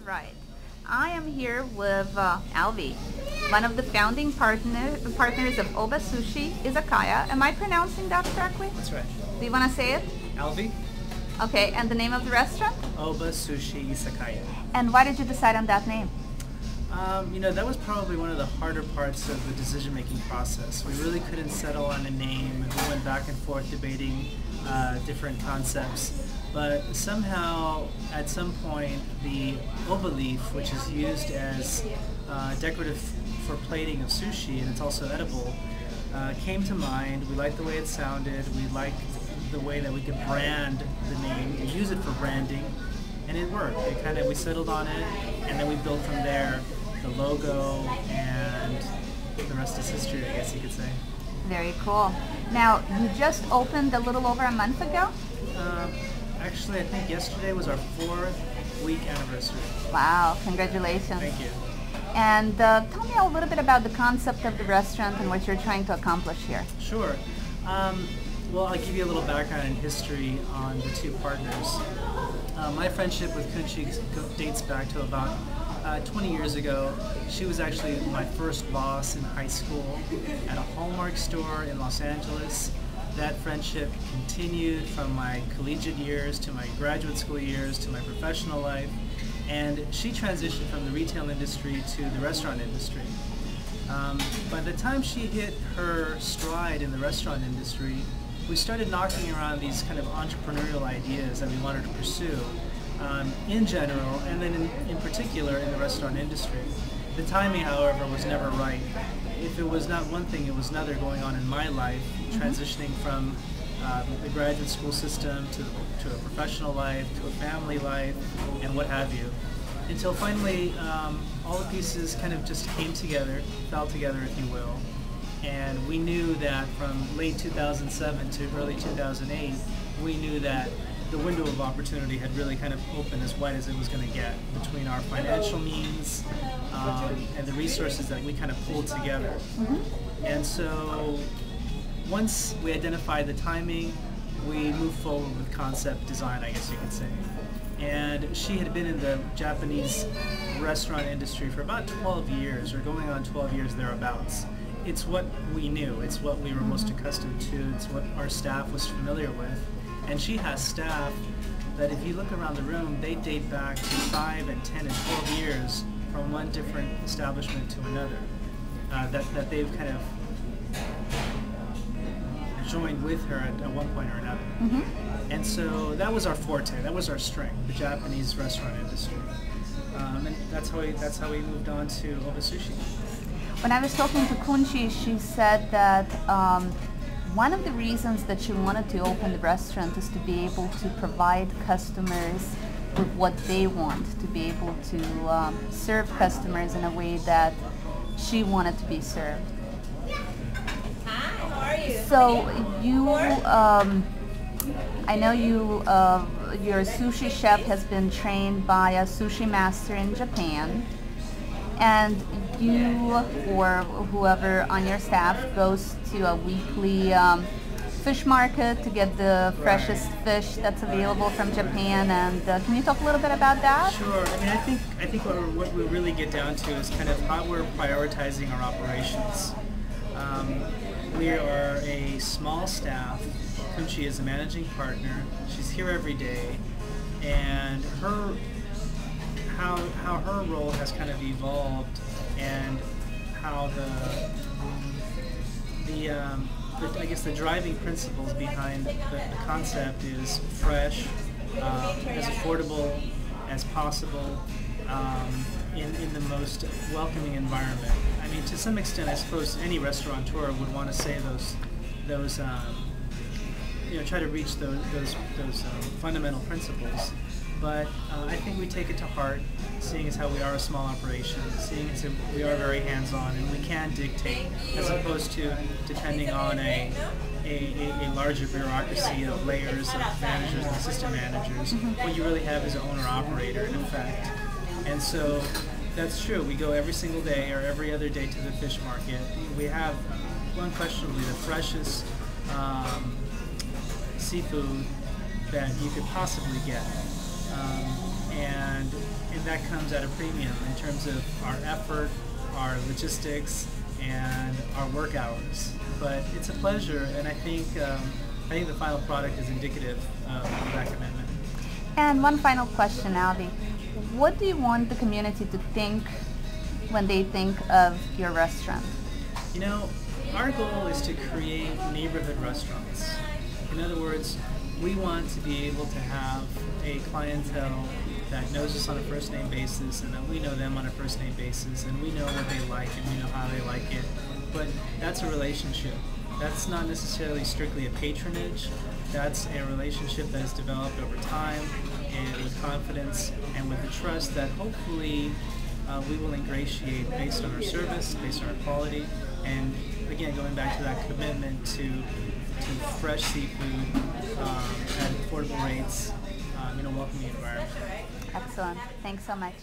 Right. I am here with Alvie, one of the founding partners of Oba Sushi Izakaya. Am I pronouncing that correctly? That's right. Do you want to say it? Alvie? Okay, and the name of the restaurant? Oba Sushi Izakaya. And why did you decide on that name? That was probably one of the harder parts of the decision-making process. We really couldn't settle on a name, and we went back and forth debating different concepts. But somehow, at some point, the oba leaf, which is used as decorative for plating of sushi, and it's also edible, came to mind. We liked the way it sounded. We liked the way that we could brand the name and use it for branding, and it worked. We settled on it, and then we built from there the logo, and the rest is history, I guess you could say. Very cool. Now, you just opened a little over a month ago? Actually, I think yesterday was our 4th-week anniversary. Wow, congratulations. Thank you. And tell me a little bit about the concept of the restaurant and what you're trying to accomplish here. Sure. Well, I'll give you a little background and history on the two partners. My friendship with Kunchi dates back to about 20 years ago. She was actually my first boss in high school at a Hallmark store in Los Angeles. That friendship continued from my collegiate years to my graduate school years to my professional life, and she transitioned from the retail industry to the restaurant industry. By the time she hit her stride in the restaurant industry, we started knocking around these kind of entrepreneurial ideas that we wanted to pursue in general, and then in particular in the restaurant industry. The timing, however, was never right. If it was not one thing, it was another going on in my life, transitioning from the graduate school system to a professional life, to a family life, and what have you. Until finally, all the pieces kind of just came together, fell together, if you will. And we knew that from late 2007 to early 2008, we knew that the window of opportunity had really kind of opened as wide as it was going to get between our financial means and the resources that we kind of pulled together. And so once we identified the timing, we moved forward with concept design, I guess you could say. And she had been in the Japanese restaurant industry for about 12 years, or going on 12 years thereabouts. It's what we knew, it's what we were most accustomed to, it's what our staff was familiar with. And she has staff that, if you look around the room, they date back to 5 and 10 and 12 years from one different establishment to another, that they've kind of joined with her at one point or another. And so that was our forte, that was our strength, the Japanese restaurant industry. And that's how we moved on to Oba Sushi. When I was talking to Kunchi, she said that one of the reasons that she wanted to open the restaurant is to be able to provide customers with what they want, to be able to serve customers in a way that she wanted to be served. Hi, how are you? So you, I know your sushi chef has been trained by a sushi master in Japan, and you or whoever on your staff goes to a weekly fish market to get the freshest fish that's available from Japan. And can you talk a little bit about that? Sure. I mean, I think what we really get down to is kind of how we're prioritizing our operations. We are a small staff. Kunchi is a managing partner. She's here every day, and how her role has kind of evolved, and how I guess the driving principles behind the concept is fresh, as affordable as possible, in the most welcoming environment. I mean, to some extent, I suppose any restaurateur would want to say those try to reach those fundamental principles. But I think we take it to heart, seeing as how we are a small operation, seeing as we are very hands-on, and we can dictate, as opposed to depending on a larger bureaucracy of layers of managers and assistant managers. What you really have is an owner-operator, in effect. And so that's true. We go every single day or every other day to the fish market. We have unquestionably the freshest seafood that you could possibly get. And in that comes at a premium in terms of our effort, our logistics, and our work hours. But it's a pleasure, and I think the final product is indicative of that commitment. And one final question, Alvie. What do you want the community to think when they think of your restaurant? You know, our goal is to create neighborhood restaurants. In other words, we want to be able to have a clientele that knows us on a first name basis, and that we know them on a first name basis, and we know what they like and we know how they like it. But that's a relationship. That's not necessarily strictly a patronage. That's a relationship that is developed over time and with confidence and with the trust that hopefully we will ingratiate based on our service, based on our quality, and again, going back to that commitment to fresh seafood at affordable rates, in a welcoming environment. Excellent. Thanks so much.